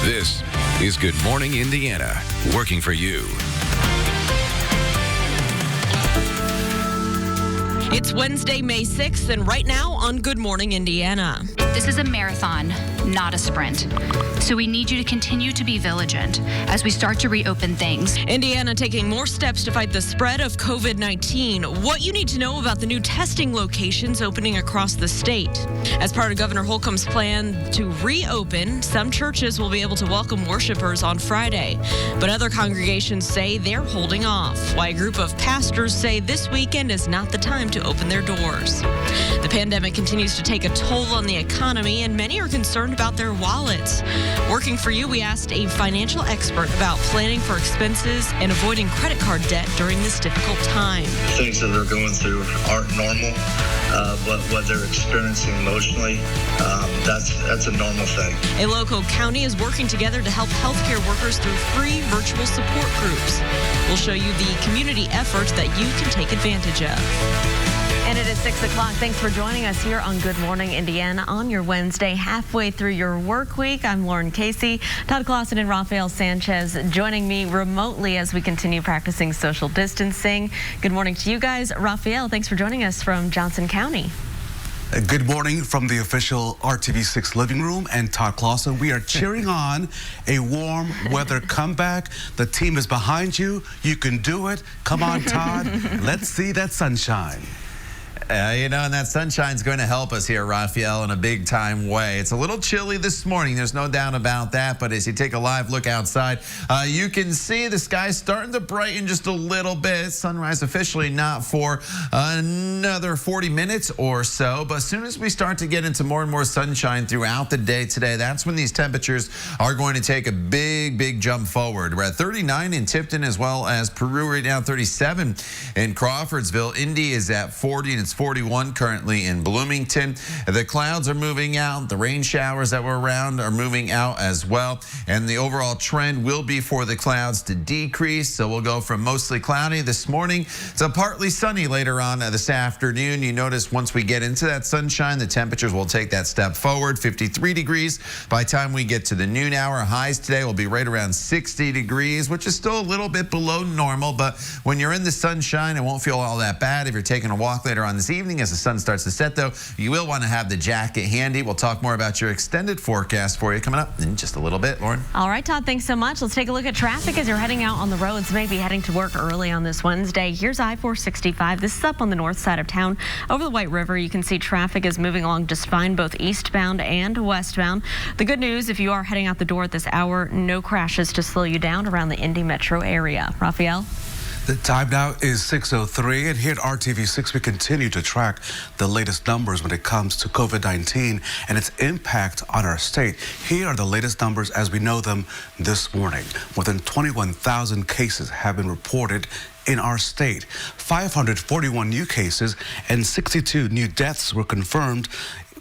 This is Good Morning Indiana, working for you. It's Wednesday, May 6th, and right now on Good Morning Indiana. This is a marathon, not a sprint. So we need you to continue to be vigilant as we start to reopen things. Indiana taking more steps to fight the spread of COVID-19. What you need to know about the new testing locations opening across the state. As part of Governor Holcomb's plan to reopen, some churches will be able to welcome worshipers on Friday. But other congregations say they're holding off. Why a group of pastors say this weekend is not the time to open their doors. The pandemic continues to take a toll on the economy, and many are concerned about their wallets. Working for you, we asked a financial expert about planning for expenses and avoiding credit card debt during this difficult time. Things that they're going through aren't normal, but what they're experiencing emotionally, that's a normal thing. A local county is working together to help healthcare workers through free virtual support groups. We'll show you the community effort that you can take advantage of. And it is 6 o'clock. Thanks for joining us here on Good Morning Indiana on your Wednesday, halfway through your work week. I'm Lauren Casey. Todd Clausen and Rafael Sanchez joining me remotely as we continue practicing social distancing. Good morning to you guys. Rafael, thanks for joining us from Johnson County. Good morning from the official RTV6 living room, and Todd Clausen. We are cheering on a warm weather comeback. The team is behind you. You can do it. Come on, Todd. Let's see that sunshine. And that sunshine's going to help us here, Rafael, in a big-time way. It's a little chilly this morning. There's no doubt about that. But as you take a live look outside, you can see the sky starting to brighten just a little bit. Sunrise officially not for another 40 minutes or so. But as soon as we start to get into more and more sunshine throughout the day today, that's when these temperatures are going to take a big jump forward. We're at 39 in Tipton, as well as Peru right now, 37 in Crawfordsville. Indy is at 40, and it's 41 currently in Bloomington. The clouds are moving out. The rain showers that were around are moving out as well. And the overall trend will be for the clouds to decrease. So we'll go from mostly cloudy this morning to partly sunny later on this afternoon. You notice once we get into that sunshine, the temperatures will take that step forward. 53 degrees by the time we get to the noon hour. Highs today will be right around 60 degrees, which is still a little bit below normal. But when you're in the sunshine, it won't feel all that bad. If you're taking a walk later on this evening as the sun starts to set, though, you will want to have the jacket handy. We'll talk more about your extended forecast for you coming up in just a little bit. Lauren? All right, Todd, thanks so much. Let's take a look at traffic as you're heading out on the roads, maybe heading to work early on this Wednesday. Here's I-465. This is up on the north side of town. Over the White River, you can see traffic is moving along just fine, both eastbound and westbound. The good news, if you are heading out the door at this hour, no crashes to slow you down around the Indy metro area. Rafael? The time now is 6:03, and here at RTV6, we continue to track the latest numbers when it comes to COVID-19 and its impact on our state. Here are the latest numbers as we know them this morning. More than 21,000 cases have been reported in our state. 541 new cases and 62 new deaths were confirmed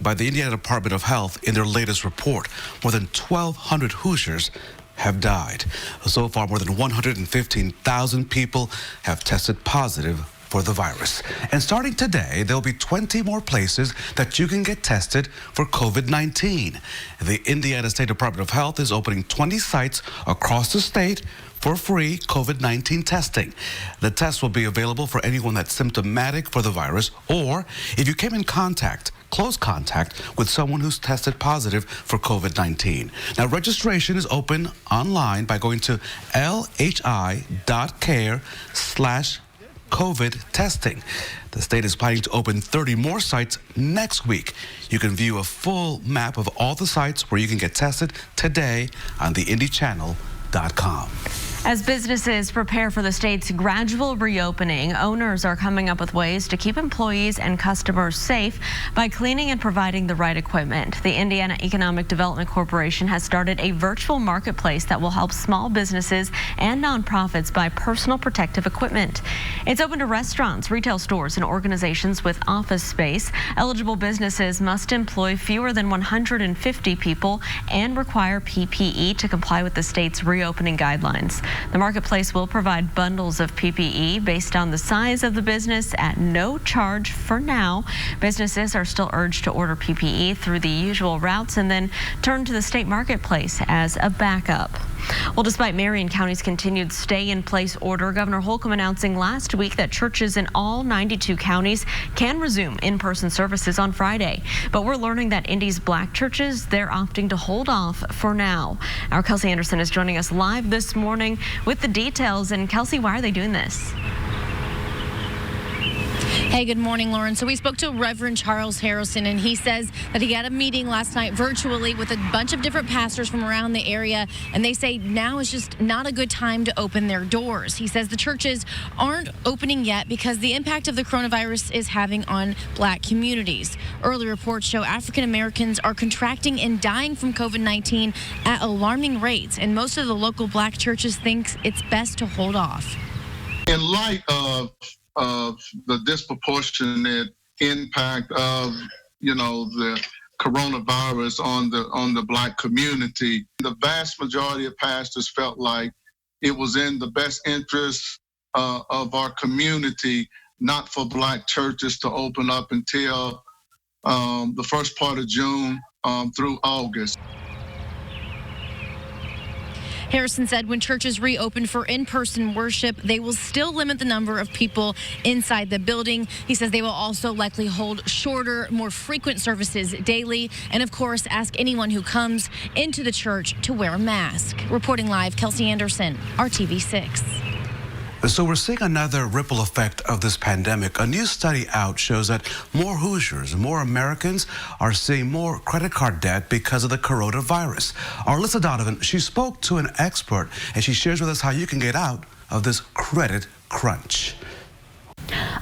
by the Indiana Department of Health in their latest report. More than 1,200 Hoosiers have died. So far, more than 115,000 people have tested positive for the virus. And starting today, there'll be 20 more places that you can get tested for COVID-19. The Indiana State Department of Health is opening 20 sites across the state for free COVID-19 testing. The test will be available for anyone that's symptomatic for the virus, or if you came in close contact with someone who's tested positive for COVID-19. Now, registration is open online by going to lhi.care/COVID testing. The state is planning to open 30 more sites next week. You can view a full map of all the sites where you can get tested today on the IndyChannel.com. As businesses prepare for the state's gradual reopening, owners are coming up with ways to keep employees and customers safe by cleaning and providing the right equipment. The Indiana Economic Development Corporation has started a virtual marketplace that will help small businesses and nonprofits buy personal protective equipment. It's open to restaurants, retail stores, and organizations with office space. Eligible businesses must employ fewer than 150 people and require PPE to comply with the state's reopening guidelines. The marketplace will provide bundles of PPE based on the size of the business at no charge for now. Businesses are still urged to order PPE through the usual routes and then turn to the state marketplace as a backup. Well, despite Marion County's continued stay-in-place order, Governor Holcomb announcing last week that churches in all 92 counties can resume in-person services on Friday. But we're learning that Indy's black churches, they're opting to hold off for now. Our Kelsey Anderson is joining us live this morning with the details. And Kelsey, why are they doing this? Hey, good morning, Lauren. So we spoke to Reverend Charles Harrison, and he says that he had a meeting last night virtually with a bunch of different pastors from around the area, and they say now is just not a good time to open their doors. He says the churches aren't opening yet because the impact of the coronavirus is having on black communities. Early reports show African Americans are contracting and dying from COVID-19 at alarming rates, and most of the local black churches think it's best to hold off. In light of the disproportionate impact of, the coronavirus on the black community, the vast majority of pastors felt like it was in the best interest of our community not for black churches to open up until the first part of June through August. Harrison said when churches reopen for in-person worship, they will still limit the number of people inside the building. He says they will also likely hold shorter, more frequent services daily, and of course, ask anyone who comes into the church to wear a mask. Reporting live, Kelsey Anderson, RTV6. So we're seeing another ripple effect of this pandemic. A new study out shows that more Hoosiers, more Americans are seeing more credit card debt because of the coronavirus. Our Alyssa Donovan, she spoke to an expert, and she shares with us how you can get out of this credit crunch.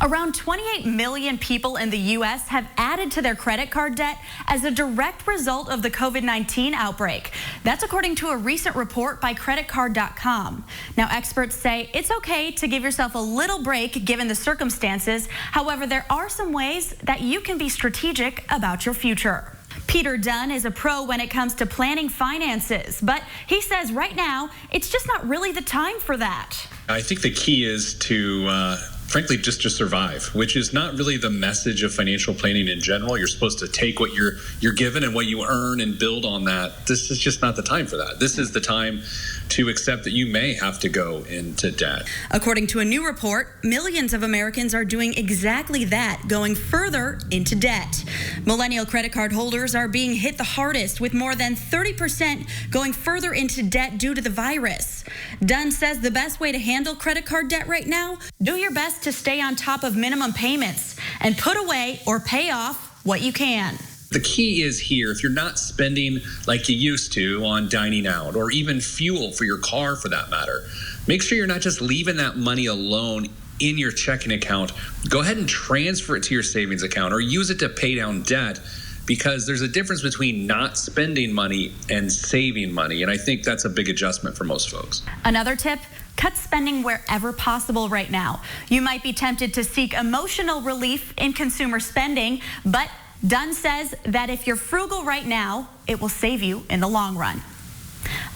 Around 28 million people in the U.S. have added to their credit card debt as a direct result of the COVID-19 outbreak. That's according to a recent report by creditcard.com. Now, experts say it's okay to give yourself a little break given the circumstances. However, there are some ways that you can be strategic about your future. Peter Dunn is a pro when it comes to planning finances, but he says right now it's just not really the time for that. I think the key is to frankly, just to survive, which is not really the message of financial planning in general. You're supposed to take what you're given and what you earn and build on that. This is just not the time for that. This is the time to accept that you may have to go into debt. According to a new report, millions of Americans are doing exactly that, going further into debt. Millennial credit card holders are being hit the hardest, with more than 30% going further into debt due to the virus. Dunn says the best way to handle credit card debt right now, do your best to stay on top of minimum payments and put away or pay off what you can. The key is here, if you're not spending like you used to on dining out or even fuel for your car for that matter, make sure you're not just leaving that money alone in your checking account. Go ahead and transfer it to your savings account or use it to pay down debt, because there's a difference between not spending money and saving money. And I think that's a big adjustment for most folks. Another tip, cut spending wherever possible right now. You might be tempted to seek emotional relief in consumer spending, but Dunn says that if you're frugal right now, it will save you in the long run.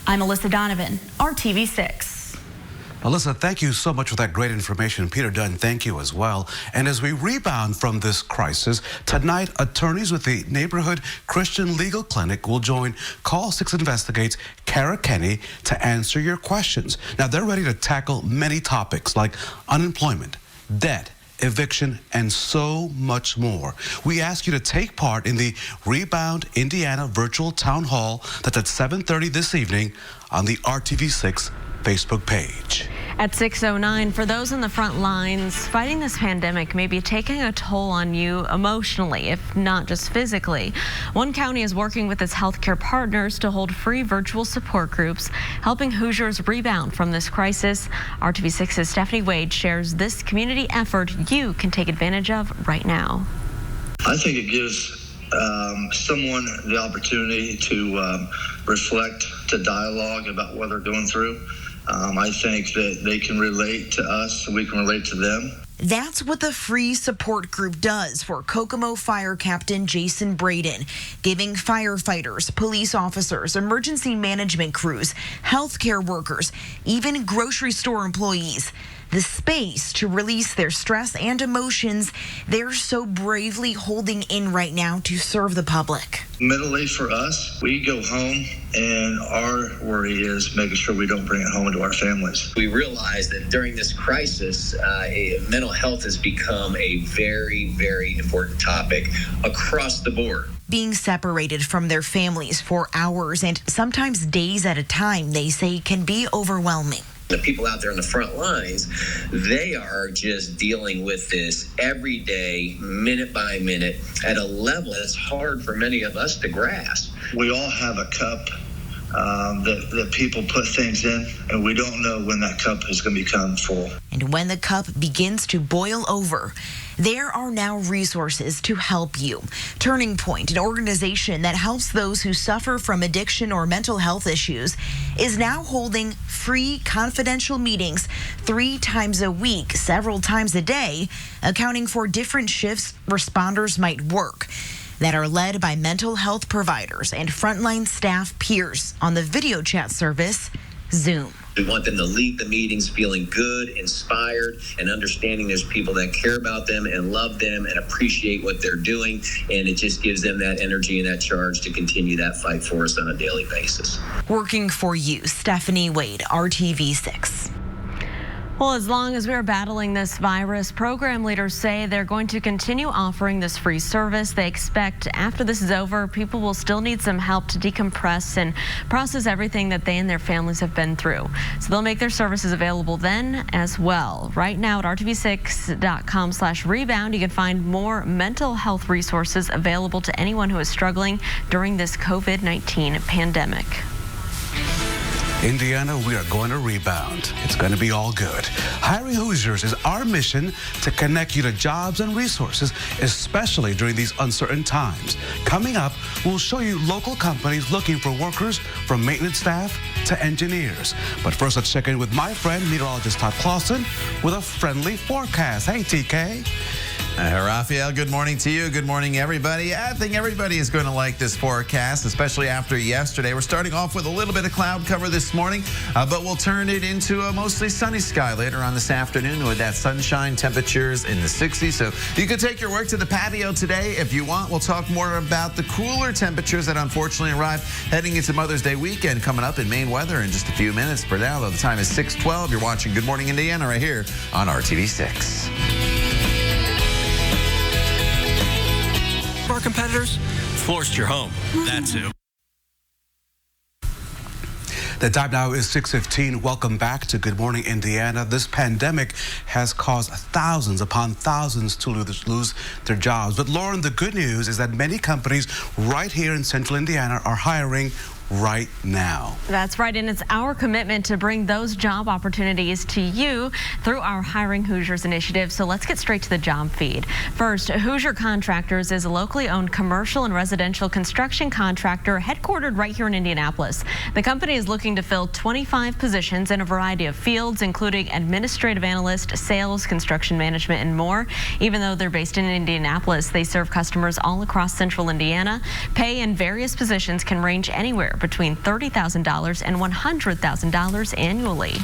I'm Alyssa Donovan, RTV6. Alyssa, thank you so much for that great information. Peter Dunn, thank you as well. And as we rebound from this crisis, tonight, attorneys with the Neighborhood Christian Legal Clinic will join Call 6 Investigates Kara Kenny to answer your questions. Now, they're ready to tackle many topics like unemployment, debt, eviction, and so much more. We ask you to take part in the Rebound Indiana virtual town hall that's at 7:30 this evening on the RTV6 Facebook page. At 6:09, for those on the front lines, fighting this pandemic may be taking a toll on you emotionally, if not just physically. One county is working with its healthcare partners to hold free virtual support groups, helping Hoosiers rebound from this crisis. RTV6's Stephanie Wade shares this community effort you can take advantage of right now. I think it gives someone the opportunity to reflect, to dialogue about what they're going through. I think that they can relate to us, and we can relate to them. That's what the free support group does for Kokomo Fire Captain Jason Braden, giving firefighters, police officers, emergency management crews, healthcare workers, even grocery store employees the space to release their stress and emotions they're so bravely holding in right now to serve the public. Mentally for us, we go home and our worry is making sure we don't bring it home to our families. We realize that during this crisis, mental health has become a very, very important topic across the board. Being separated from their families for hours and sometimes days at a time, they say, can be overwhelming. The people out there on the front lines, they are just dealing with this every day, minute by minute, at a level that's hard for many of us to grasp. We all have a cup that people put things in, and we don't know when that cup is going to become full. And when the cup begins to boil over, there are now resources to help you. Turning Point, an organization that helps those who suffer from addiction or mental health issues, is now holding free confidential meetings 3 times a week, several times a day, accounting for different shifts responders might work, that are led by mental health providers and frontline staff peers on the video chat service, Zoom. We want them to leave the meetings feeling good, inspired, and understanding there's people that care about them and love them and appreciate what they're doing. And it just gives them that energy and that charge to continue that fight for us on a daily basis. Working for you, Stephanie Wade, RTV6. Well, as long as we're battling this virus, program leaders say they're going to continue offering this free service. They expect after this is over, people will still need some help to decompress and process everything that they and their families have been through. So they'll make their services available then as well. Right now at rtv6.com/rebound, you can find more mental health resources available to anyone who is struggling during this COVID-19 pandemic. Indiana, we are going to rebound. It's going to be all good. Hiring Hoosiers is our mission to connect you to jobs and resources, especially during these uncertain times. Coming up, we'll show you local companies looking for workers from maintenance staff to engineers. But first, let's check in with my friend, meteorologist Todd Clausen, with a friendly forecast. Hey, TK. Raphael, good morning to you. Good morning, everybody. I think everybody is going to like this forecast, especially after yesterday. We're starting off with a little bit of cloud cover this morning, but we'll turn it into a mostly sunny sky later on this afternoon with that sunshine, temperatures in the 60s. So you could take your work to the patio today if you want. We'll talk more about the cooler temperatures that unfortunately arrived heading into Mother's Day weekend coming up in Maine weather in just a few minutes. For now, though, the time is 6:12. You're watching Good Morning Indiana right here on RTV6. Our competitors forced your home. That's who. The time now is 6:15. Welcome back to Good Morning Indiana. This pandemic has caused thousands upon thousands to lose their jobs. But Lauren, the good news is that many companies right here in central Indiana are hiring right now. That's right, and it's our commitment to bring those job opportunities to you through our Hiring Hoosiers initiative. So let's get straight to the job feed. First, Hoosier Contractors is a locally owned commercial and residential construction contractor headquartered right here in Indianapolis. The company is looking to fill 25 positions in a variety of fields, including administrative analyst, sales, construction management, and more. Even though they're based in Indianapolis, they serve customers all across central Indiana. Pay in various positions can range anywhere between $30,000 and $100,000 annually.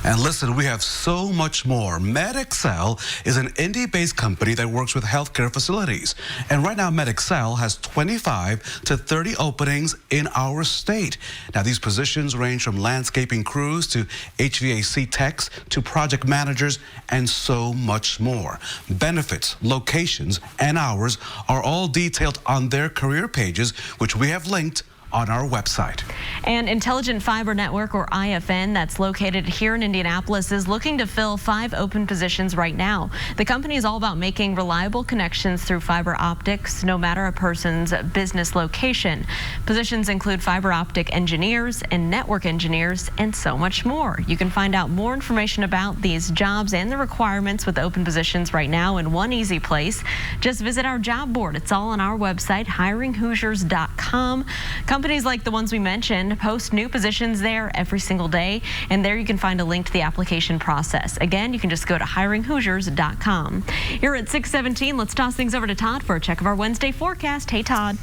And listen, we have so much more. MedExcel is an Indy-based company that works with healthcare facilities. And right now, MedExcel has 25 to 30 openings in our state. Now, these positions range from landscaping crews to HVAC techs to project managers and so much more. Benefits, locations, and hours are all detailed on their career pages, which we have linked on our website. And Intelligent Fiber Network, or IFN, that's located here in Indianapolis, is looking to fill 5 open positions right now. The company is all about making reliable connections through fiber optics, no matter a person's business location. Positions include fiber optic engineers and network engineers and so much more. You can find out more information about these jobs and the requirements with open positions right now in one easy place. Just visit our job board. It's all on our website, hiringhoosiers.com. companies like the ones we mentioned post new positions there every single day, and there you can find a link to the application process. Again, you can just go to hiringhoosiers.com. Here at 6:17, let's toss things over to Todd for a check of our Wednesday forecast. Hey, Todd.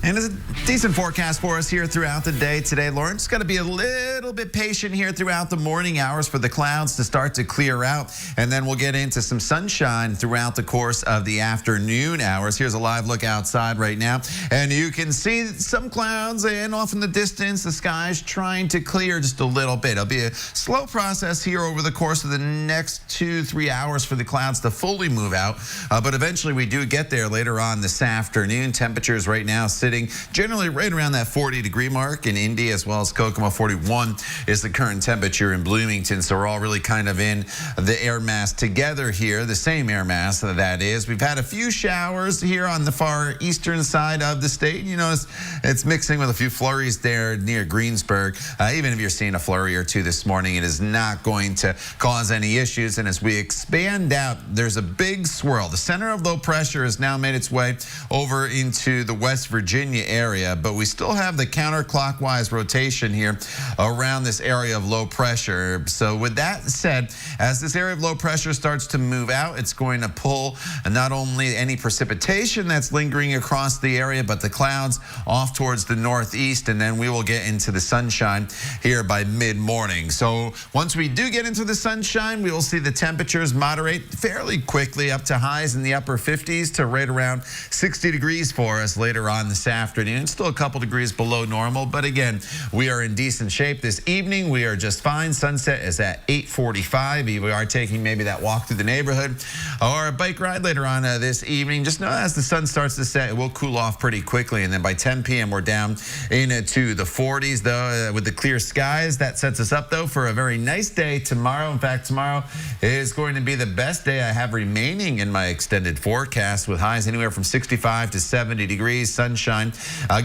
And it's a decent forecast for us here throughout the day today. Lauren, just got to be a little bit patient here throughout the morning hours for the clouds to start to clear out. And then we'll get into some sunshine throughout the course of the afternoon hours. Here's a live look outside right now. And you can see some clouds, and off in the distance, the sky's trying to clear just a little bit. It'll be a slow process here over the course of the next 2-3 hours for the clouds to fully move out. But eventually we do get there later on this afternoon. Temperatures right now sitting generally right around that 40-degree mark in Indy, as well as Kokomo. 41 is the current temperature in Bloomington. So we're all really kind of in the air mass together here, the same air mass that is. We've had a few showers here on the far eastern side of the state. You notice it's mixing with a few flurries there near Greensburg. Even if you're seeing a flurry or two this morning, it is not going to cause any issues. And as we expand out, there's a big swirl. The center of low pressure has now made its way over into the West Virginia area, but we still have the counterclockwise rotation here around this area of low pressure. So with that said, as this area of low pressure starts to move out, it's going to pull not only any precipitation that's lingering across the area, but the clouds off towards the northeast, and then we will get into the sunshine here by mid-morning. So once we do get into the sunshine, we will see the temperatures moderate fairly quickly up to highs in the upper 50s to right around 60 degrees for us later on this afternoon. Still a couple degrees below normal, but again, we are in decent shape this evening. We are just fine. Sunset is at 8:45. We are taking maybe that walk through the neighborhood or a bike ride later on this evening. Just know as the sun starts to set, it will cool off pretty quickly, and then by 10 p.m. we're down into the 40s, though, with the clear skies. That sets us up, though, for a very nice day tomorrow. In fact, tomorrow is going to be the best day I have remaining in my extended forecast, with highs anywhere from 65 to 70 degrees, sunshine.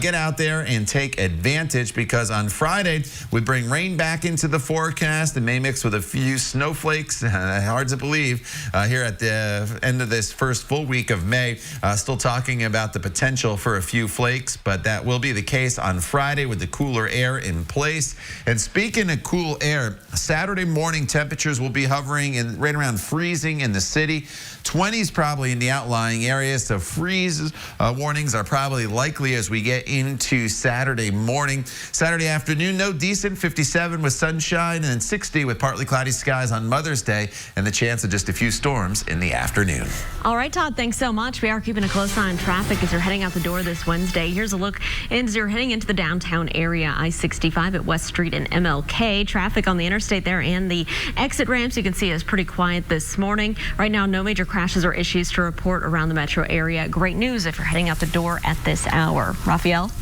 Get out there and take advantage, because on Friday we bring rain back into the forecast. It may mix with a few snowflakes. Hard to believe here at the end of this first full week of May. Still talking about the potential for a few flakes, but that will be the case on Friday with the cooler air in place. And speaking of cool air, Saturday morning temperatures will be hovering in right around freezing in the city. 20s probably in the outlying areas, so freeze warnings are probably likely as we get into Saturday morning. Saturday afternoon, no decent, 57 with sunshine, and 60 with partly cloudy skies on Mother's Day, and the chance of just a few storms in the afternoon. All right, Todd, thanks so much. We are keeping a close eye on traffic as you're heading out the door this Wednesday. Here's a look as you're heading into the downtown area, I-65 at West Street and MLK. Traffic on the interstate there and the exit ramps you can see is pretty quiet this morning. Right now, no major crashes or issues to report around the metro area. Great news if you're heading out the door at this hour. Raphael?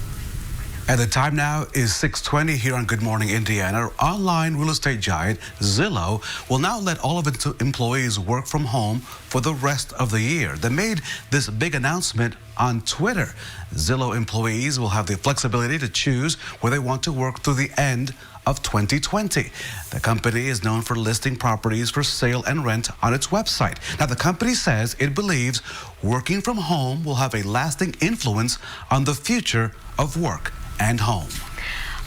And the time now is 6:20 here on Good Morning Indiana. Online real estate giant Zillow will now let all of its employees work from home for the rest of the year. They made this big announcement on Twitter. Zillow employees will have the flexibility to choose where they want to work through the end of 2020. The company is known for listing properties for sale and rent on its website. Now, the company says it believes working from home will have a lasting influence on the future of work and home.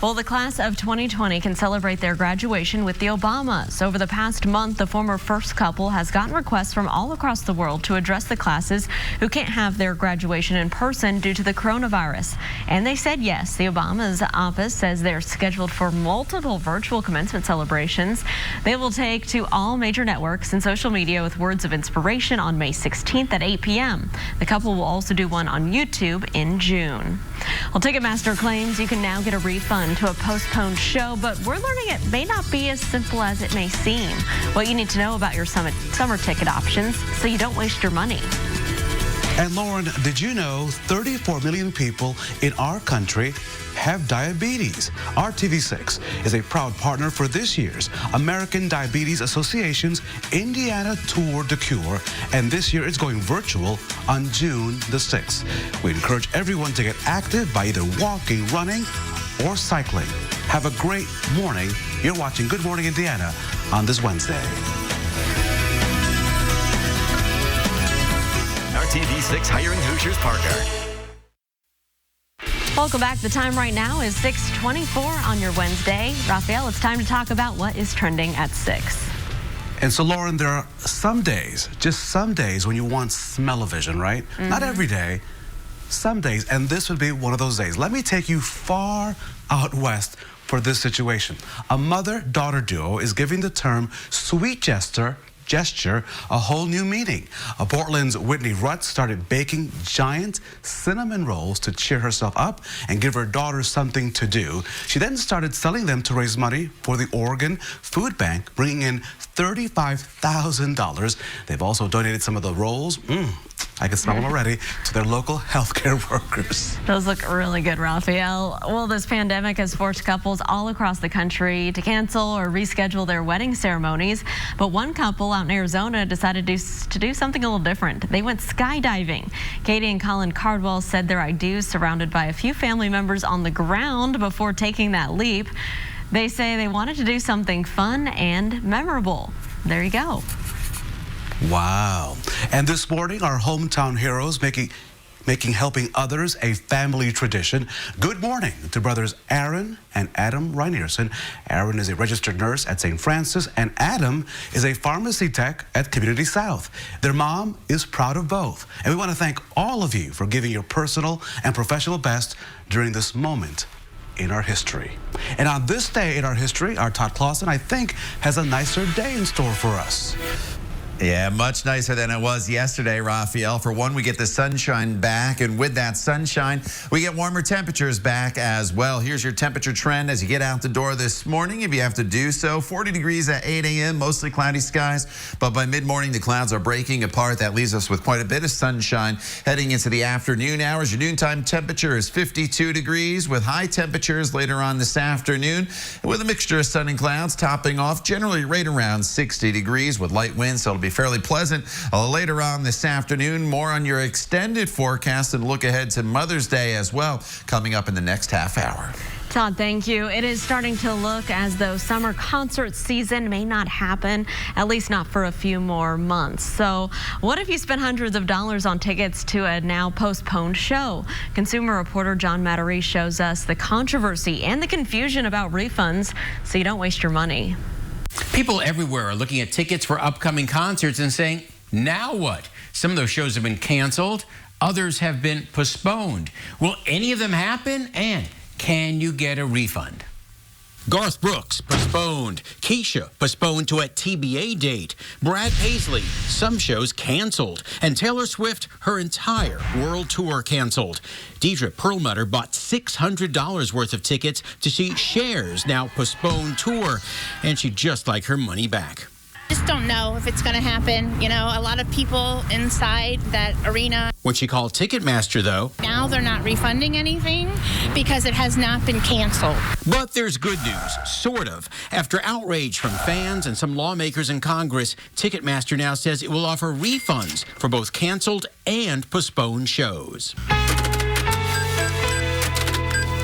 Well, the class of 2020 can celebrate their graduation with the Obamas. Over the past month, the former first couple has gotten requests from all across the world to address the classes who can't have their graduation in person due to the coronavirus. And they said yes. The Obamas' office says they're scheduled for multiple virtual commencement celebrations. They will take to all major networks and social media with words of inspiration on May 16th at 8 p.m. The couple will also do one on YouTube in June. Well, Ticketmaster claims you can now get a refund to a postponed show, but we're learning it may not be as simple as it may seem. What you need to know about your summer ticket options so you don't waste your money. And Lauren, did you know 34 million people in our country have diabetes? RTV6 is a proud partner for this year's American Diabetes Association's Indiana Tour de Cure, and this year it's going virtual on June the 6th. We encourage everyone to get active by either walking, running, or cycling. Have a great morning. You're watching Good Morning Indiana on this Wednesday. RTV6 Hiring Hoosiers partner. Welcome back. The time right now is 6:24 on your Wednesday. Raphael, it's time to talk about what is trending at 6. And so, Lauren, there are some days, just some days, when you want smell-o-vision, right? Not every day, some days, and this would be one of those days. Let me take you far out west for this situation. A mother-daughter duo is giving the term sweet gesture a whole new meaning. Portland's Whitney Rutt started baking giant cinnamon rolls to cheer herself up and give her daughter something to do. She then started selling them to raise money for the Oregon Food Bank, bringing in $35,000. They've also donated some of the rolls. I can smell them already, to their local healthcare workers. Those look really good, Raphael. Well, this pandemic has forced couples all across the country to cancel or reschedule their wedding ceremonies. But one couple out in Arizona decided to do something a little different. They went skydiving. Katie and Colin Cardwell said their ideas surrounded by a few family members on the ground before taking that leap. They say they wanted to do something fun and memorable. There you go. Wow. And this morning, our hometown heroes making helping others a family tradition. Good morning to brothers Aaron and Adam Reinierson. Aaron is a registered nurse at St. Francis, and Adam is a pharmacy tech at Community South. Their mom is proud of both. And we want to thank all of you for giving your personal and professional best during this moment in our history. And on this day in our history, our Todd Clausen, I think, has a nicer day in store for us. Yeah, much nicer than it was yesterday, Raphael. For one, we get the sunshine back, and with that sunshine, we get warmer temperatures back as well. Here's your temperature trend as you get out the door this morning, if you have to do so. 40 degrees at 8 a.m., mostly cloudy skies, but by mid-morning, the clouds are breaking apart. That leaves us with quite a bit of sunshine heading into the afternoon hours. Your noontime temperature is 52 degrees with high temperatures later on this afternoon, with a mixture of sun and clouds topping off generally right around 60 degrees with light winds, so it'll be fairly pleasant. Later on this afternoon, more on your extended forecast and look ahead to Mother's Day as well, coming up in the next half hour. Todd, thank you. It is starting to look as though summer concert season may not happen, at least not for a few more months. So what if you spent hundreds of dollars on tickets to a now postponed show? Consumer reporter John Mattery shows us the controversy and the confusion about refunds so you don't waste your money. People everywhere are looking at tickets for upcoming concerts and saying, now what? Some of those shows have been canceled. Others have been postponed. Will any of them happen? And can you get a refund? Garth Brooks, postponed. Keisha, postponed to a TBA date. Brad Paisley, some shows canceled. And Taylor Swift, her entire world tour canceled. Deidre Perlmutter bought $600 worth of tickets to see Cher's now postponed tour, and she'd just like her money back. Just don't know if it's going to happen. You know, a lot of people inside that arena. When she called Ticketmaster, though, now they're not refunding anything because it has not been canceled. But there's good news, sort of. After outrage from fans and some lawmakers in Congress, Ticketmaster now says it will offer refunds for both canceled and postponed shows.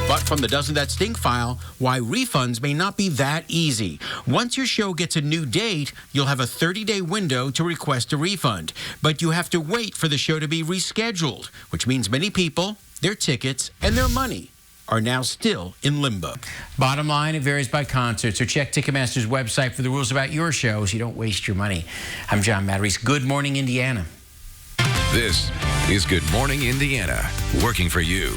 But from the Doesn't That Stink file, why refunds may not be that easy. Once your show gets a new date, you'll have a 30-day window to request a refund. But you have to wait for the show to be rescheduled, which means many people, their tickets, and their money are now still in limbo. Bottom line, it varies by concert, so check Ticketmaster's website for the rules about your show so you don't waste your money. I'm John Matteries. Good morning, Indiana. This is Good Morning Indiana, working for you.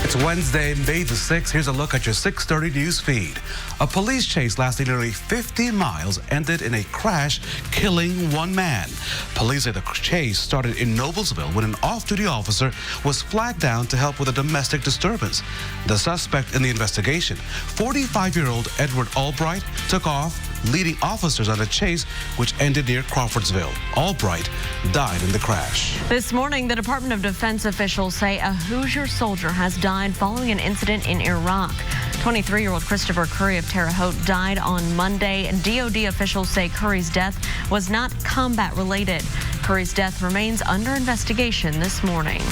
It's Wednesday, May the 6th. Here's a look at your 6:30 news feed. A police chase lasting nearly 50 miles ended in a crash, killing one man. Police say the chase started in Noblesville when an off-duty officer was flagged down to help with a domestic disturbance. The suspect in the investigation, 45-year-old Edward Albright, took off, leading officers on a chase which ended near Crawfordsville. Albright died in the crash. This morning, the Department of Defense officials say a Hoosier soldier has died following an incident in Iraq. 23-year-old Christopher Curry of Terre Haute died on Monday. DOD officials say Curry's death was not combat-related. Curry's death remains under investigation this morning.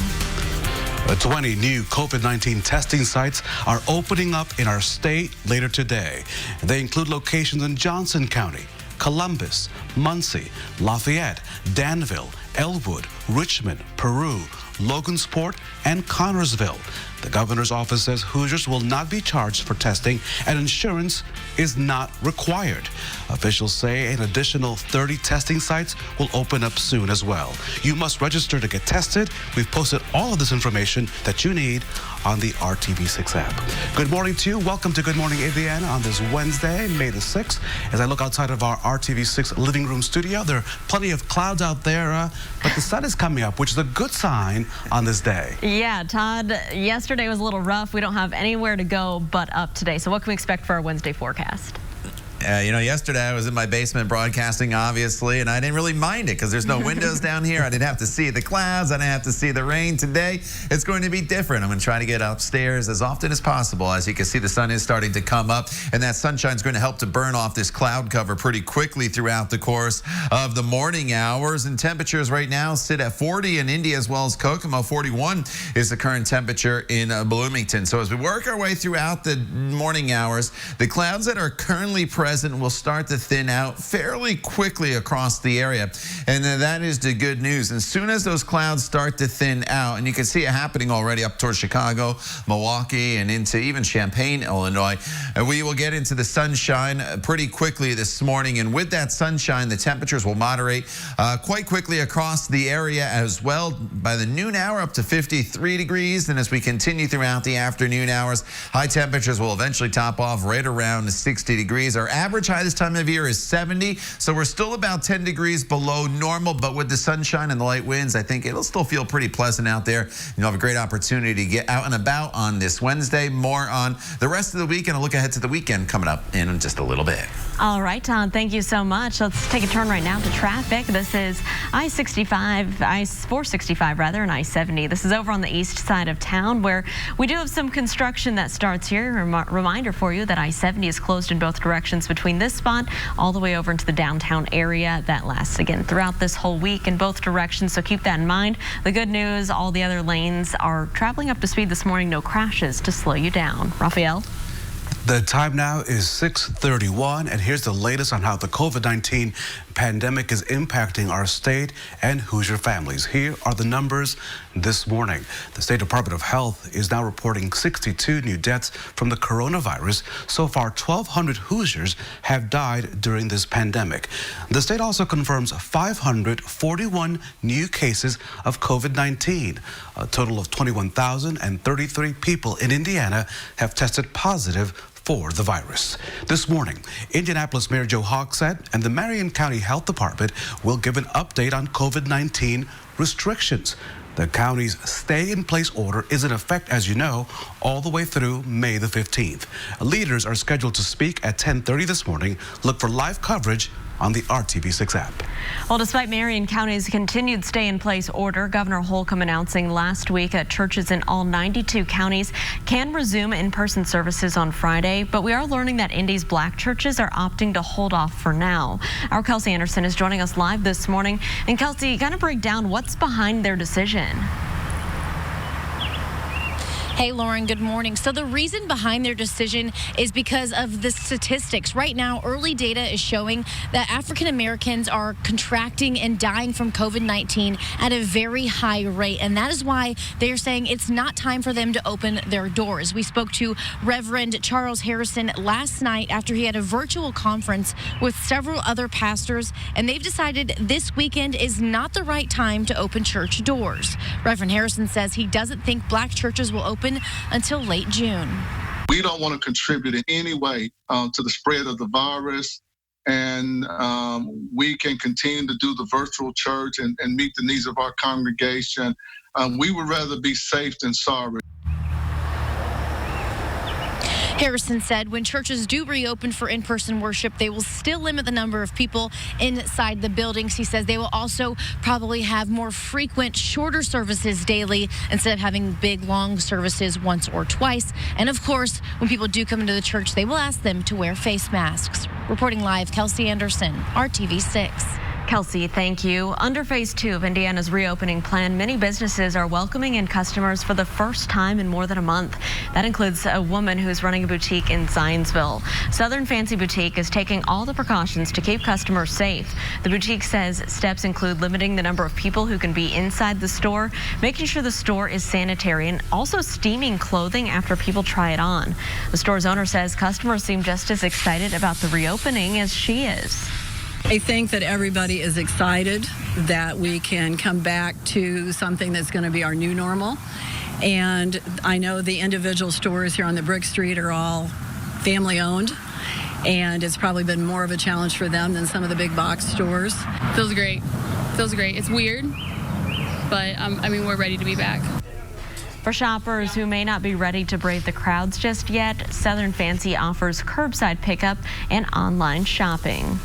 20 new COVID-19 testing sites are opening up in our state later today. They include locations in Johnson County, Columbus, Muncie, Lafayette, Danville, Elwood, Richmond, Peru, Logansport, and Connorsville. The governor's office says Hoosiers will not be charged for testing and insurance is not required. Officials say an additional 30 testing sites will open up soon as well. You must register to get tested. We've posted all of this information that you need on the RTV6 app. Good morning to you. Welcome to Good Morning Indiana on this Wednesday, May the 6th. As I look outside of our RTV6 living room studio, there are plenty of clouds out there, but the sun is coming up, which is a good sign on this day. Yeah, Todd, yesterday was a little rough. We don't have anywhere to go but up today. So what can we expect for our Wednesday forecast? Yesterday I was in my basement broadcasting, obviously, and I didn't really mind it because there's no windows down here. I didn't have to see the clouds. I didn't have to see the rain. Today, it's going to be different. I'm going to try to get upstairs as often as possible. As you can see, the sun is starting to come up, and that sunshine is going to help to burn off this cloud cover pretty quickly throughout the course of the morning hours. And temperatures right now sit at 40 in Indy as well as Kokomo. 41 is the current temperature in Bloomington. So as we work our way throughout the morning hours, the clouds that are currently present will start to thin out fairly quickly across the area. And that is the good news. As soon as those clouds start to thin out, and you can see it happening already up towards Chicago, Milwaukee, and into even Champaign, Illinois, we will get into the sunshine pretty quickly this morning. And with that sunshine, the temperatures will moderate quite quickly across the area as well. By the noon hour, up to 53 degrees. And as we continue throughout the afternoon hours, high temperatures will eventually top off right around 60 degrees. Our average high this time of year is 70, so we're still about 10 degrees below normal, but with the sunshine and the light winds, I think it'll still feel pretty pleasant out there. You'll have a great opportunity to get out and about on this Wednesday. More on the rest of the week and a look ahead to the weekend coming up in just a little bit. All right, Tom, thank you so much. Let's take a turn right now to traffic. This is I-465 rather, and I-70. This is over on the east side of town where we do have some construction that starts here. Reminder for you that I-70 is closed in both directions between this spot all the way over into the downtown area. That lasts again throughout this whole week in both directions, so keep that in mind. The good news, all the other lanes are traveling up to speed this morning. No crashes to slow you down. Raphael? The time now is 6:31, and here's the latest on how the COVID-19 pandemic is impacting our state and Hoosier families. Here are the numbers this morning. The State Department of Health is now reporting 62 new deaths from the coronavirus. So far, 1,200 Hoosiers have died during this pandemic. The state also confirms 541 new cases of COVID-19. A total of 21,033 people in Indiana have tested positive for the virus. This morning, Indianapolis Mayor Joe Hogsett and the Marion County Health Department will give an update on COVID-19 restrictions. The county's stay-in-place order is in effect, as you know, all the way through May the 15th. Leaders are scheduled to speak at 10:30 this morning. Look for live coverage on the RTV6 app. Well, despite Marion County's continued stay-in-place order, Governor Holcomb announcing last week that churches in all 92 counties can resume in-person services on Friday, but we are learning that Indy's black churches are opting to hold off for now. Our Kelsey Anderson is joining us live this morning. And Kelsey, kind of break down what's behind their decision. Hey, Lauren, good morning. So the reason behind their decision is because of the statistics. Right now, early data is showing that African Americans are contracting and dying from COVID-19 at a very high rate. And that is why they're saying it's not time for them to open their doors. We spoke to Reverend Charles Harrison last night after he had a virtual conference with several other pastors, and they've decided this weekend is not the right time to open church doors. Reverend Harrison says he doesn't think black churches will open until late June. We don't want to contribute in any way to the spread of the virus, and we can continue to do the virtual church and meet the needs of our congregation. We would rather be safe than sorry. Harrison said when churches do reopen for in-person worship, they will still limit the number of people inside the buildings. He says they will also probably have more frequent, shorter services daily instead of having big, long services once or twice. And of course, when people do come into the church, they will ask them to wear face masks. Reporting live, Kelsey Anderson, RTV6. Kelsey, thank you. Under phase 2 of Indiana's reopening plan, many businesses are welcoming in customers for the first time in more than a month. That includes a woman who's running a boutique in Zionsville. Southern Fancy Boutique is taking all the precautions to keep customers safe. The boutique says steps include limiting the number of people who can be inside the store, making sure the store is sanitary, and also steaming clothing after people try it on. The store's owner says customers seem just as excited about the reopening as she is. I think that everybody is excited that we can come back to something that's going to be our new normal. And I know the individual stores here on the Brick Street are all family owned, and it's probably been more of a challenge for them than some of the big box stores. Feels great. Feels great. It's weird, but we're ready to be back. For shoppers who may not be ready to brave the crowds just yet, Southern Fancy offers curbside pickup and online shopping.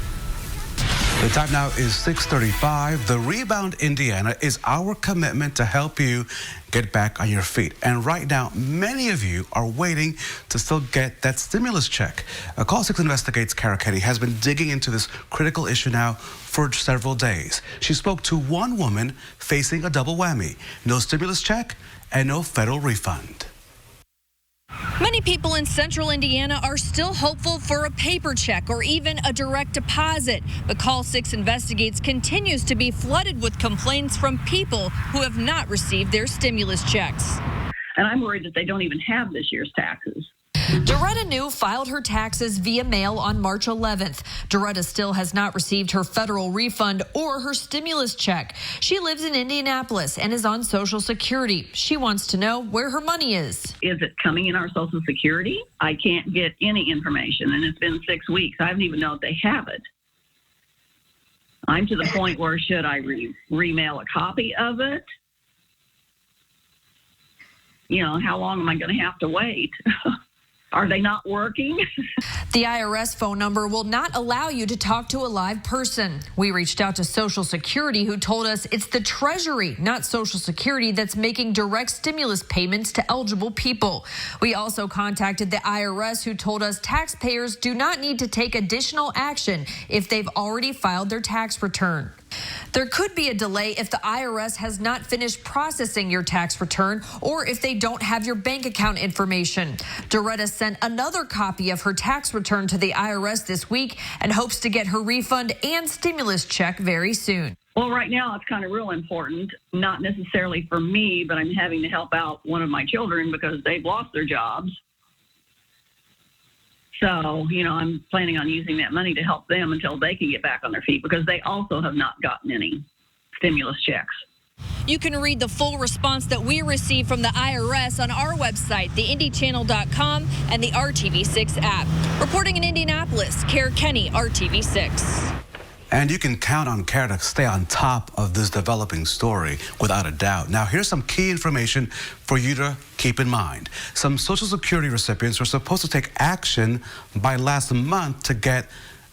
The time now is 6:35. The Rebound Indiana is our commitment to help you get back on your feet. And right now, many of you are waiting to still get that stimulus check. Call 6 Investigates Kara Kenny has been digging into this critical issue now for several days. She spoke to one woman facing a double whammy: no stimulus check and no federal refund. Many people in central Indiana are still hopeful for a paper check or even a direct deposit. But Call 6 Investigates continues to be flooded with complaints from people who have not received their stimulus checks. And I'm worried that they don't even have this year's taxes. Doretta New filed her taxes via mail on March 11th. Doretta still has not received her federal refund or her stimulus check. She lives in Indianapolis and is on Social Security. She wants to know where her money is. Is it coming in our Social Security? I can't get any information, and it's been 6 weeks. I don't even know if they have it. I'm to the point where should I remail a copy of it? You know, how long am I going to have to wait? Are they not working? The IRS phone number will not allow you to talk to a live person. We reached out to Social Security, who told us it's the Treasury, not Social Security, that's making direct stimulus payments to eligible people. We also contacted the IRS, who told us taxpayers do not need to take additional action if they've already filed their tax return. There could be a delay if the IRS has not finished processing your tax return or if they don't have your bank account information. Doretta sent another copy of her tax return to the IRS this week and hopes to get her refund and stimulus check very soon. Well, right now it's kind of real important, not necessarily for me, but I'm having to help out one of my children because they've lost their jobs. So, you know, I'm planning on using that money to help them until they can get back on their feet because they also have not gotten any stimulus checks. You can read the full response that we received from the IRS on our website, theindychannel.com, and the RTV6 app. Reporting in Indianapolis, Kara Kenny, RTV6. And you can count on Kara to stay on top of this developing story without a doubt. Now, here's some key information for you to keep in mind. Some Social Security recipients were supposed to take action by last month to get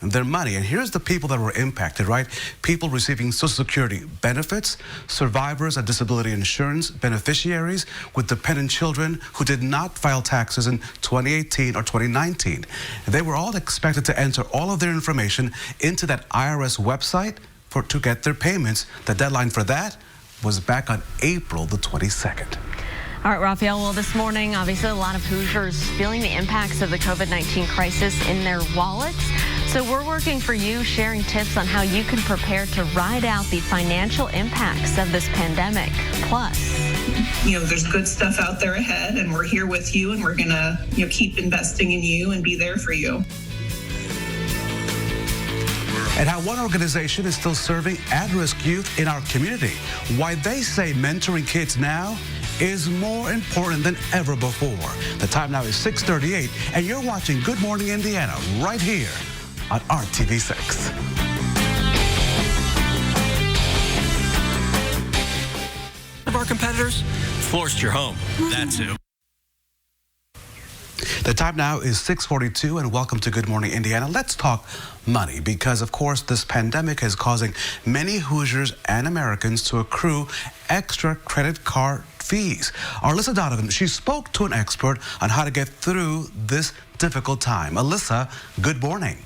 their money. And here's the people that were impacted, right? People receiving Social Security benefits, survivors of disability insurance, beneficiaries with dependent children who did not file taxes in 2018 or 2019. They were all expected to enter all of their information into that IRS website to get their payments. The deadline for that was back on April the 22nd. All right, Raphael, well, this morning, obviously, a lot of Hoosiers feeling the impacts of the COVID-19 crisis in their wallets. So we're working for you, sharing tips on how you can prepare to ride out the financial impacts of this pandemic. Plus, you know, there's good stuff out there ahead, and we're here with you, and we're going to, you know, keep investing in you and be there for you. And how one organization is still serving at-risk youth in our community. Why they say mentoring kids now is more important than ever before. The time now is 6:38, and you're watching Good Morning Indiana right here on RTV6. Of our competitors, forced your home. That's who. The time now is 6:42, and welcome to Good Morning Indiana. Let's talk money because, of course, this pandemic is causing many Hoosiers and Americans to accrue extra credit card fees. Alyssa Donovan, she spoke to an expert on how to get through this difficult time. Alyssa, good morning.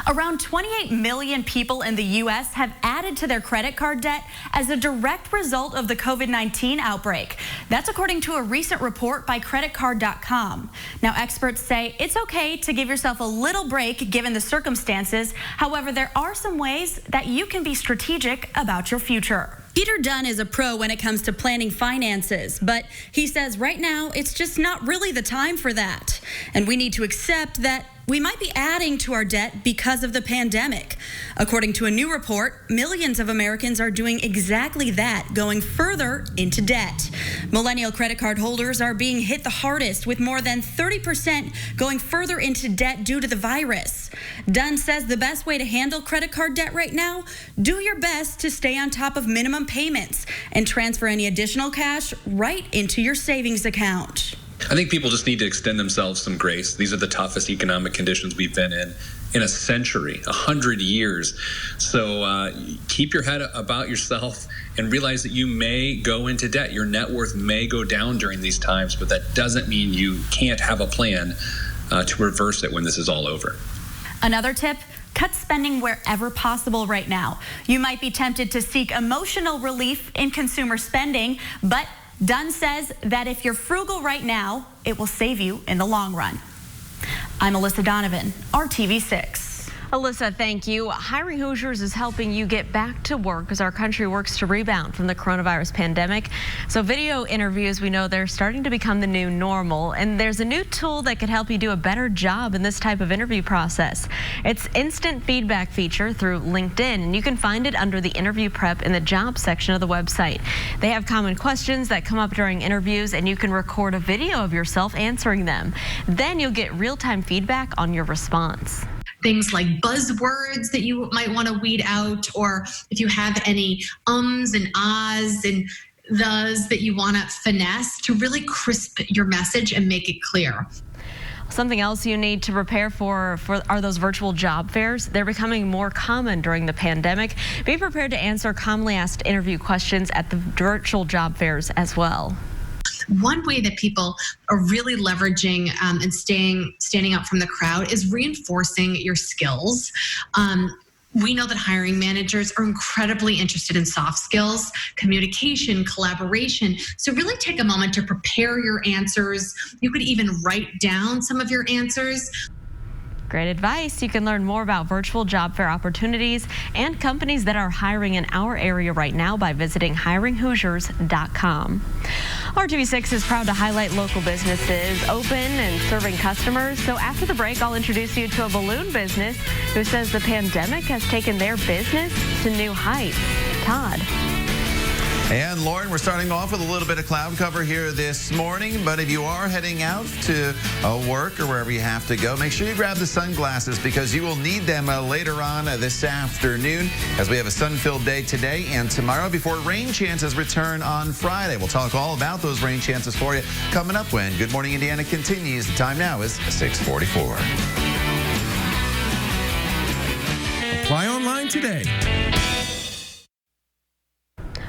Around 28 million people in the U.S. have added to their credit card debt as a direct result of the COVID-19 outbreak. That's according to a recent report by creditcard.com. Now, experts say it's okay to give yourself a little break given the circumstances. However, there are some ways that you can be strategic about your future. Peter Dunn is a pro when it comes to planning finances, but he says right now it's just not really the time for that. And we need to accept that we might be adding to our debt because of the pandemic. According to a new report, millions of Americans are doing exactly that, going further into debt. Millennial credit card holders are being hit the hardest, with more than 30% going further into debt due to the virus. Dunn says the best way to handle credit card debt right now, do your best to stay on top of minimum payments and transfer any additional cash right into your savings account. I think people just need to extend themselves some grace. These are the toughest economic conditions we've been in a century, 100 years. So keep your head about yourself and realize that you may go into debt. Your net worth may go down during these times, but that doesn't mean you can't have a plan to reverse it when this is all over. Another tip, cut spending wherever possible right now. You might be tempted to seek emotional relief in consumer spending, but Dunn says that if you're frugal right now, it will save you in the long run. I'm Alyssa Donovan, RTV6. Alyssa, thank you. Hiring Hoosiers is helping you get back to work as our country works to rebound from the coronavirus pandemic. So video interviews, we know they're starting to become the new normal, and there's a new tool that could help you do a better job in this type of interview process. It's instant feedback feature through LinkedIn, and you can find it under the interview prep in the job section of the website. They have common questions that come up during interviews, and you can record a video of yourself answering them. Then you'll get real-time feedback on your response. Things like buzzwords that you might want to weed out, or if you have any ums and ahs and thes that you want to finesse to really crisp your message and make it clear. Something else you need to prepare for are those virtual job fairs. They're becoming more common during the pandemic. Be prepared to answer commonly asked interview questions at the virtual job fairs as well. One way that people are really leveraging and standing out from the crowd is reinforcing your skills. We know that hiring managers are incredibly interested in soft skills, communication, collaboration. So really take a moment to prepare your answers. You could even write down some of your answers. Great advice. You can learn more about virtual job fair opportunities and companies that are hiring in our area right now by visiting hiringhoosiers.com. RTV6 is proud to highlight local businesses open and serving customers. So after the break, I'll introduce you to a balloon business who says the pandemic has taken their business to new heights. Todd. And Lauren, we're starting off with a little bit of cloud cover here this morning, but if you are heading out to work or wherever you have to go, make sure you grab the sunglasses because you will need them later on this afternoon as we have a sun-filled day today and tomorrow before rain chances return on Friday. We'll talk all about those rain chances for you coming up when Good Morning Indiana continues. The time now is 6:44. Apply online today.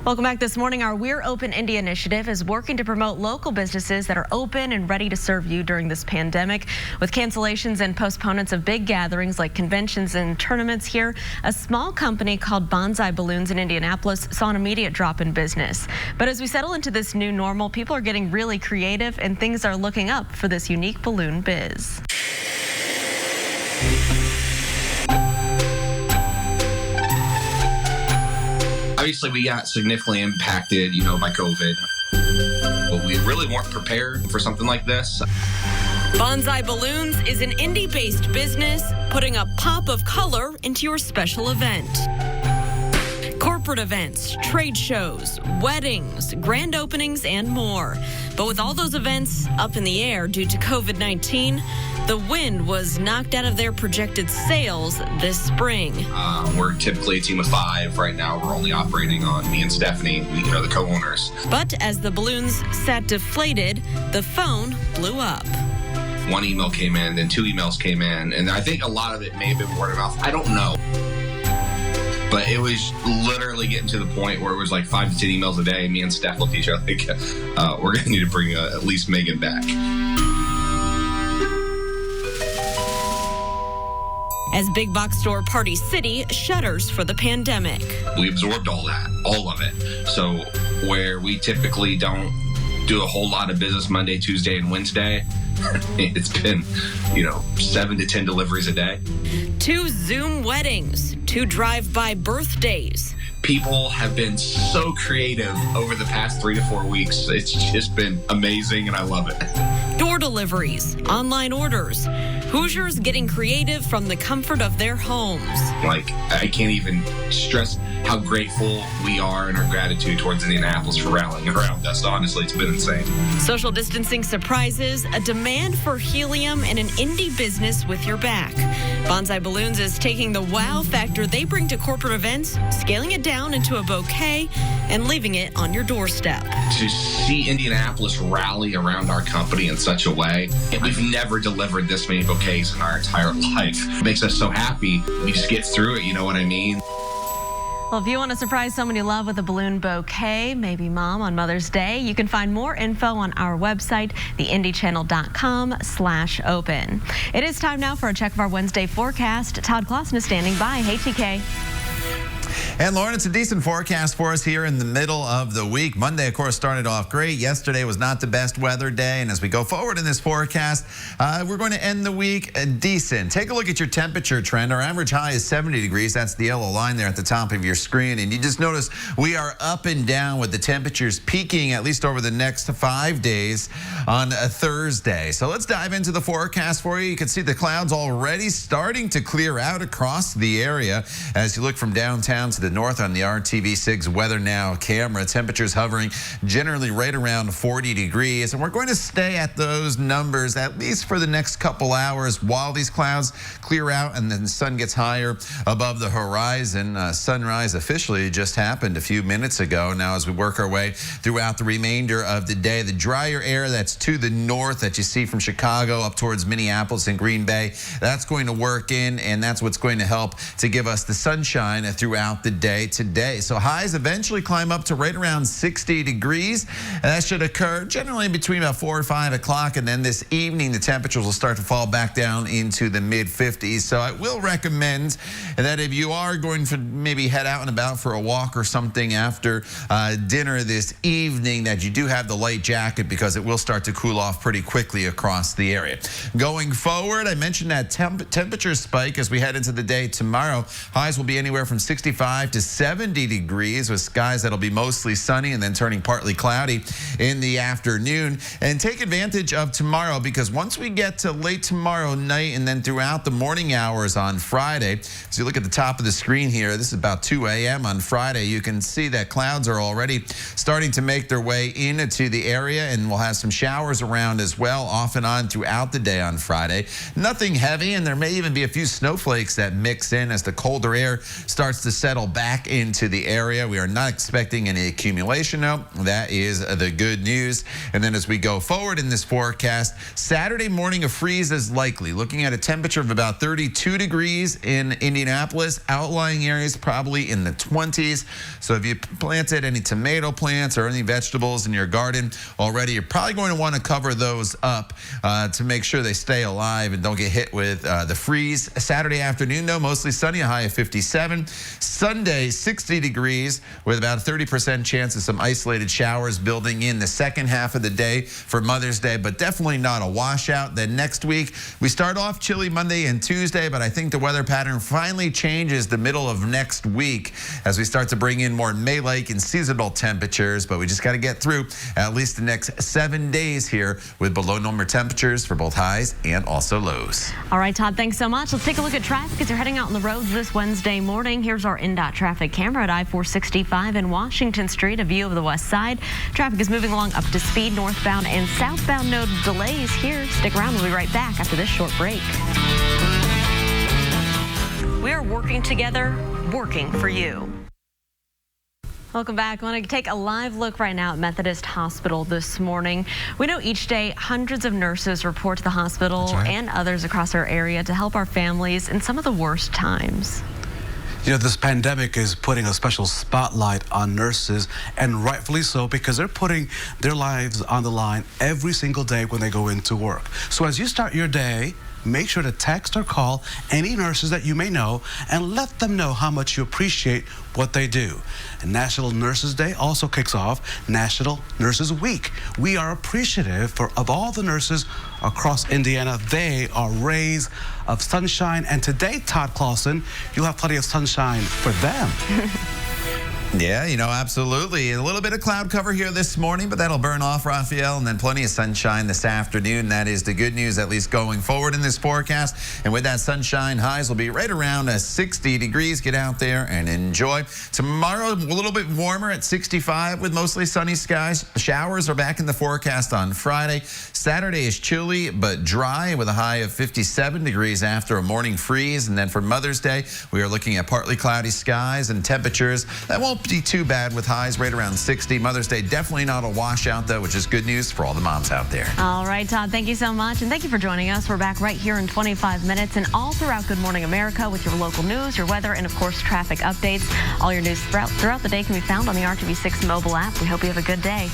Welcome back this morning. Our We're Open Indy initiative is working to promote local businesses that are open and ready to serve you during this pandemic. With cancellations and postponements of big gatherings like conventions and tournaments here, a small company called Bonsai Balloons in Indianapolis saw an immediate drop in business. But as we settle into this new normal, people are getting really creative and things are looking up for this unique balloon biz. Obviously, we got significantly impacted, by COVID. But we really weren't prepared for something like this. Bonsai Balloons is an indie-based business putting a pop of color into your special event. Corporate events, trade shows, weddings, grand openings, and more. But with all those events up in the air due to COVID-19, the wind was knocked out of their projected sales this spring. We're typically a team of 5. Right now, we're only operating on me and Stephanie, the co-owners. But as the balloons sat deflated, the phone blew up. 1 email came in, then 2 emails came in, and I think a lot of it may have been word of mouth. I don't know. But it was literally getting to the point where it was like 5 to 10 emails a day. Me and Steph looked at each other like, we're going to need to bring at least Megan back. as big box store Party City shutters for the pandemic. We absorbed all that, all of it. So where we typically don't do a whole lot of business Monday, Tuesday, and Wednesday, it's been, 7 to 10 deliveries a day. 2 Zoom weddings, 2 drive-by birthdays. People have been so creative over the past 3 to 4 weeks. It's just been amazing, and I love it. Door deliveries, online orders. Hoosiers getting creative from the comfort of their homes. I can't even stress how grateful we are and our gratitude towards Indianapolis for rallying around us. Honestly, it's been insane. Social distancing surprises, a demand for helium, and an indie business with your back. Bonsai Balloons is taking the wow factor they bring to corporate events, scaling it down into a bouquet, and leaving it on your doorstep. To see Indianapolis rally around our company in such a way, we've never delivered this many bouquets in our entire life. It makes us so happy. We just get through it, you know what I mean? Well, if you want to surprise someone you love with a balloon bouquet, maybe mom on Mother's Day, you can find more info on our website, theindychannel.com/open. It is time now for a check of our Wednesday forecast. Todd Clausen is standing by. Hey, TK. And Lauren, it's a decent forecast for us here in the middle of the week. Monday, of course, started off great. Yesterday was not the best weather day. And as we go forward in this forecast, we're going to end the week decent. Take a look at your temperature trend. Our average high is 70 degrees. That's the yellow line there at the top of your screen. And you just notice we are up and down with the temperatures peaking at least over the next 5 days on a Thursday. So let's dive into the forecast for you. You can see the clouds already starting to clear out across the area as you look from downtown to the north on the RTV6 Weather Now camera. Temperatures hovering generally right around 40 degrees. And we're going to stay at those numbers at least for the next couple hours while these clouds clear out and then the sun gets higher above the horizon. Sunrise officially just happened a few minutes ago. Now as we work our way throughout the remainder of the day, the drier air that's to the north that you see from Chicago up towards Minneapolis and Green Bay, that's going to work in, and that's what's going to help to give us the sunshine throughout the day today. So highs eventually climb up to right around 60 degrees. And that should occur generally between about 4 or 5 o'clock. And then this evening, the temperatures will start to fall back down into the mid 50s. So I will recommend that if you are going to maybe head out and about for a walk or something after dinner this evening, that you do have the light jacket because it will start to cool off pretty quickly across the area. Going forward, I mentioned that temperature spike as we head into the day tomorrow. Highs will be anywhere from 65 to 70 degrees with skies that'll be mostly sunny and then turning partly cloudy in the afternoon. And take advantage of tomorrow because once we get to late tomorrow night and then throughout the morning hours on Friday, as you look at the top of the screen here, this is about 2 a.m. on Friday, you can see that clouds are already starting to make their way into the area, and we'll have some showers around as well off and on throughout the day on Friday. Nothing heavy, and there may even be a few snowflakes that mix in as the colder air starts to settle back into the area. We are not expecting any accumulation though. That is the good news. And then as we go forward in this forecast, Saturday morning a freeze is likely. Looking at a temperature of about 32 degrees in Indianapolis. Outlying areas probably in the 20s. So if you planted any tomato plants or any vegetables in your garden already, you're probably going to want to cover those up to make sure they stay alive and don't get hit with the freeze. Saturday afternoon though, mostly sunny, a high of 57. Sunday, 60 degrees with about a 30% chance of some isolated showers building in the second half of the day for Mother's Day, but definitely not a washout. Then next week, we start off chilly Monday and Tuesday, but I think the weather pattern finally changes the middle of next week as we start to bring in more May-like and seasonal temperatures, but we just got to get through at least the next 7 days here with below normal temperatures for both highs and also lows. All right, Todd, thanks so much. Let's take a look at traffic as you're heading out on the roads this Wednesday morning. Here's our INDOT traffic camera at I-465 and Washington Street, a view of the west side. Traffic is moving along up to speed, northbound and southbound. No delays here. Stick around. We'll be right back after this short break. We are working together, working for you. Welcome back. I want to take a live look right now at Methodist Hospital this morning. We know each day hundreds of nurses report to the hospital and others across our area to help our families in some of the worst times. You know, this pandemic is putting a special spotlight on nurses, and rightfully so, because they're putting their lives on the line every single day when they go into work. So as you start your day, make sure to text or call any nurses that you may know and let them know how much you appreciate what they do. And National Nurses Day also kicks off National Nurses Week. We are appreciative of all the nurses across Indiana. They are rays of sunshine. And today, Todd Clausen, you'll have plenty of sunshine for them. Yeah, you know, absolutely. A little bit of cloud cover here this morning, but that'll burn off, Raphael, and then plenty of sunshine this afternoon. That is the good news, at least going forward in this forecast. And with that sunshine, highs will be right around 60 degrees. Get out there and enjoy. Tomorrow, a little bit warmer at 65 with mostly sunny skies. Showers are back in the forecast on Friday. Saturday is chilly but dry with a high of 57 degrees after a morning freeze. And then for Mother's Day, we are looking at partly cloudy skies and temperatures that won't be too bad with highs right around 60. Mother's Day definitely not a washout, though, which is good news for all the moms out there. All right, Todd, thank you so much. And thank you for joining us. We're back right here in 25 minutes and all throughout Good Morning America with your local news, your weather, and, of course, traffic updates. All your news throughout the day can be found on the RTV6 mobile app. We hope you have a good day.